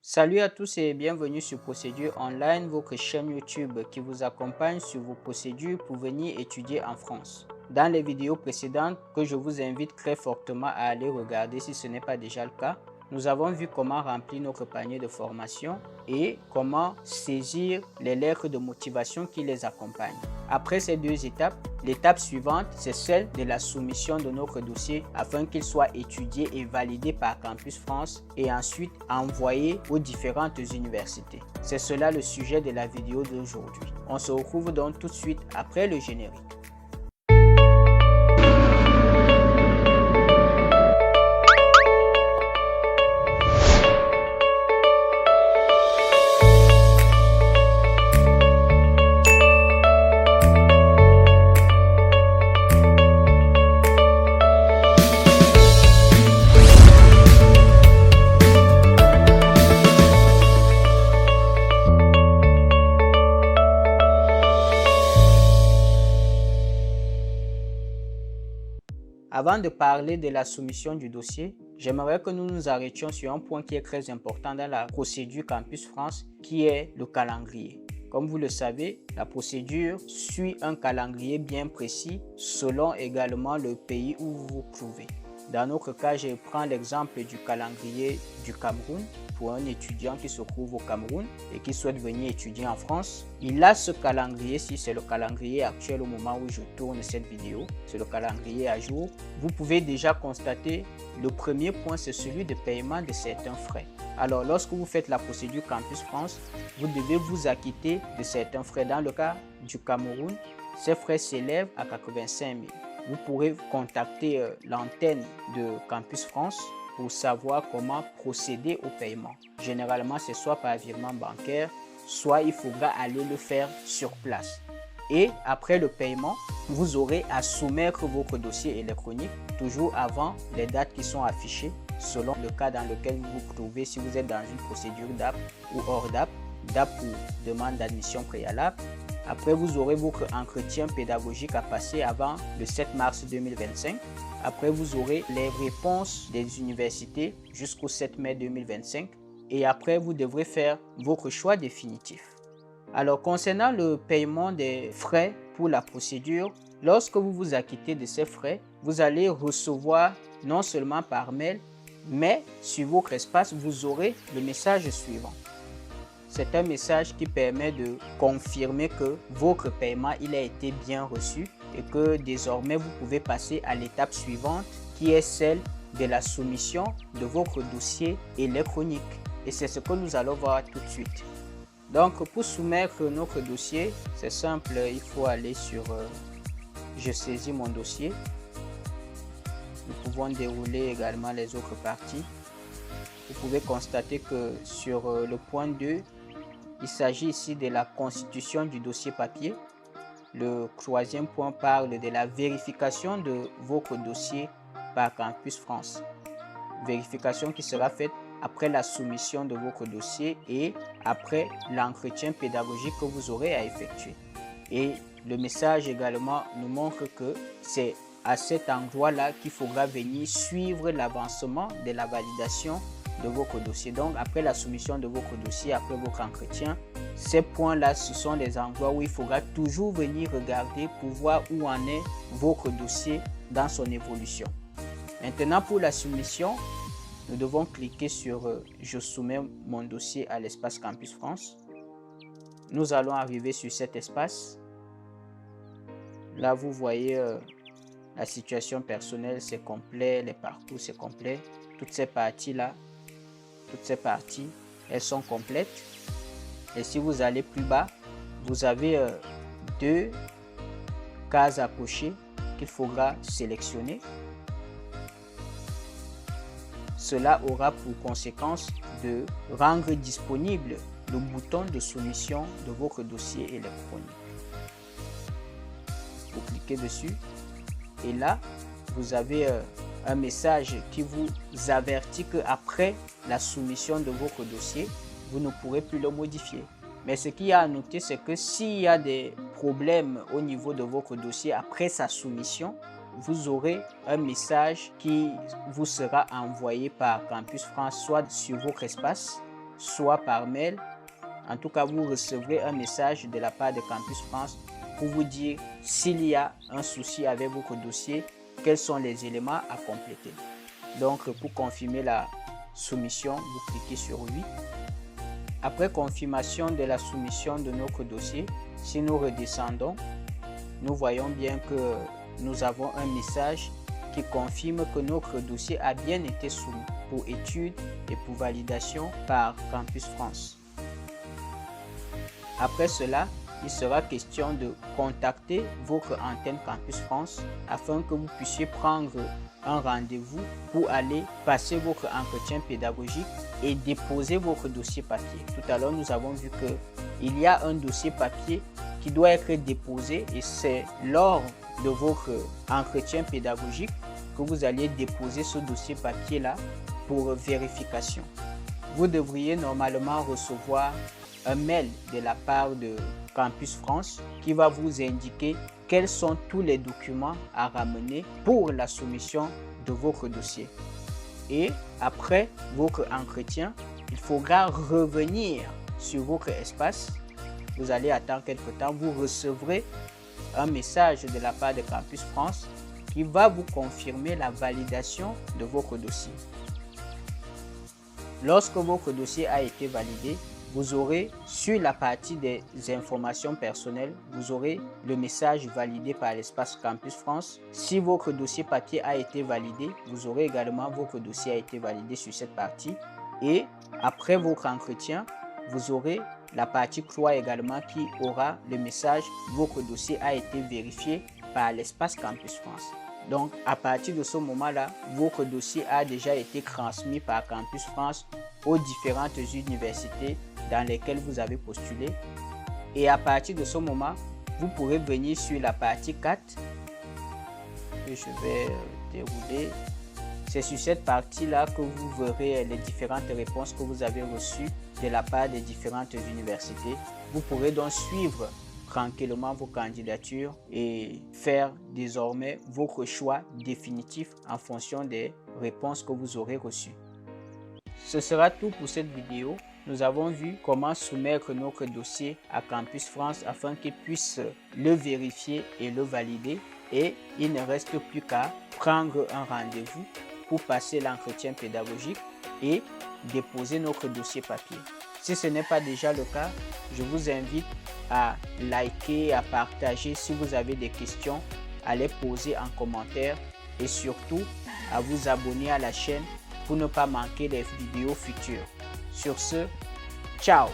Salut à tous et bienvenue sur Procédure Online, votre chaîne YouTube qui vous accompagne sur vos procédures pour venir étudier en France. Dans les vidéos précédentes que je vous invite très fortement à aller regarder si ce n'est pas déjà le cas, nous avons vu comment remplir notre panier de formation et comment saisir les lettres de motivation qui les accompagnent. Après ces deux étapes, l'étape suivante, c'est celle de la soumission de notre dossier afin qu'il soit étudié et validé par Campus France et ensuite envoyé aux différentes universités. C'est cela le sujet de la vidéo d'aujourd'hui. On se retrouve donc tout de suite après le générique. Avant de parler de la soumission du dossier, j'aimerais que nous nous arrêtions sur un point qui est très important dans la procédure Campus France, qui est le calendrier. Comme vous le savez, la procédure suit un calendrier bien précis selon également le pays où vous vous trouvez. Dans notre cas, je prends l'exemple du calendrier du Cameroun. Pour un étudiant qui se trouve au Cameroun et qui souhaite venir étudier en France, il a ce calendrier-ci, c'est le calendrier actuel au moment où je tourne cette vidéo, c'est le calendrier à jour. Vous pouvez déjà constater, le premier point, c'est celui de paiement de certains frais. Alors, lorsque vous faites la procédure Campus France, vous devez vous acquitter de certains frais. Dans le cas du Cameroun, ces frais s'élèvent à 85 000. Vous pourrez contacter l'antenne de Campus France pour savoir comment procéder au paiement. Généralement, c'est soit par virement bancaire, soit il faudra aller le faire sur place. Et après le paiement, vous aurez à soumettre votre dossier électronique, toujours avant les dates qui sont affichées, selon le cas dans lequel vous vous trouvez, si vous êtes dans une procédure DAP ou hors DAP, DAP pour demande d'admission préalable. Après, vous aurez votre entretien pédagogique à passer avant le 7 mars 2025. Après, vous aurez les réponses des universités jusqu'au 7 mai 2025. Et après, vous devrez faire votre choix définitif. Alors, concernant le paiement des frais pour la procédure, lorsque vous vous acquittez de ces frais, vous allez recevoir non seulement par mail, mais sur votre espace, vous aurez le message suivant. C'est un message qui permet de confirmer que votre paiement il a été bien reçu et que désormais vous pouvez passer à l'étape suivante qui est celle de la soumission de votre dossier électronique. Et c'est ce que nous allons voir tout de suite. Donc pour soumettre notre dossier, c'est simple, il faut aller sur Je saisis mon dossier. Nous pouvons dérouler également les autres parties. Vous pouvez constater que sur le point 2, il s'agit ici de la constitution du dossier papier. Le troisième point parle de la vérification de votre dossier par Campus France. Vérification qui sera faite après la soumission de votre dossier et après l'entretien pédagogique que vous aurez à effectuer. Et le message également nous montre que c'est à cet endroit-là qu'il faudra venir suivre l'avancement de la validation de votre dossier. Donc, après la soumission de votre dossier, après votre entretien, ces points-là, ce sont les endroits où il faudra toujours venir regarder pour voir où en est votre dossier dans son évolution. Maintenant, pour la soumission, nous devons cliquer sur « Je soumets mon dossier à l'espace Campus France ». Nous allons arriver sur cet espace. Là, vous voyez la situation personnelle, c'est complet, les parcours, c'est complet. Toutes ces parties-là, elles sont complètes. Et si vous allez plus bas, vous avez deux cases à cocher qu'il faudra sélectionner. Cela aura pour conséquence de rendre disponible le bouton de soumission de votre dossier électronique. Vous cliquez dessus et là, vous avez un message qui vous avertit qu'après la soumission de votre dossier, vous ne pourrez plus le modifier. Mais ce qu'il y a à noter, c'est que s'il y a des problèmes au niveau de votre dossier après sa soumission, vous aurez un message qui vous sera envoyé par Campus France, soit sur votre espace, soit par mail. En tout cas, vous recevrez un message de la part de Campus France pour vous dire s'il y a un souci avec votre dossier, quels sont les éléments à compléter. Donc, pour confirmer la soumission, vous cliquez sur oui. Après confirmation de la soumission de notre dossier, si nous redescendons, nous voyons bien que nous avons un message qui confirme que notre dossier a bien été soumis pour étude et pour validation par Campus France. Après cela, il sera question de contacter votre antenne Campus France afin que vous puissiez prendre un rendez-vous pour aller passer votre entretien pédagogique et déposer votre dossier papier. Tout à l'heure, nous avons vu qu'il y a un dossier papier qui doit être déposé et c'est lors de votre entretien pédagogique que vous allez déposer ce dossier papier-là pour vérification. Vous devriez normalement recevoir un mail de la part de Campus France qui va vous indiquer quels sont tous les documents à ramener pour la soumission de votre dossier. Et après votre entretien, il faudra revenir sur votre espace. Vous allez attendre quelque temps, vous recevrez un message de la part de Campus France qui va vous confirmer la validation de votre dossier. Lorsque votre dossier a été validé, vous aurez sur la partie des informations personnelles, vous aurez le message validé par l'espace Campus France. Si votre dossier papier a été validé, vous aurez également votre dossier a été validé sur cette partie. Et après votre entretien, vous aurez la partie CLOA également qui aura le message votre dossier a été vérifié par l'espace Campus France. Donc, à partir de ce moment-là, votre dossier a déjà été transmis par Campus France aux différentes universités dans lesquelles vous avez postulé. Et à partir de ce moment, vous pourrez venir sur la partie 4 que je vais dérouler. C'est sur cette partie-là que vous verrez les différentes réponses que vous avez reçues de la part des différentes universités. Vous pourrez donc suivre tranquillement vos candidatures et faire désormais votre choix définitif en fonction des réponses que vous aurez reçues. Ce sera tout pour cette vidéo. Nous avons vu comment soumettre notre dossier à Campus France afin qu'il puisse le vérifier et le valider. Et il ne reste plus qu'à prendre un rendez-vous pour passer l'entretien pédagogique et déposer notre dossier papier. Si ce n'est pas déjà le cas, je vous invite à liker, à partager. Si vous avez des questions, à les poser en commentaire et surtout à vous abonner à la chaîne pour ne pas manquer les vidéos futures. Sur ce, ciao!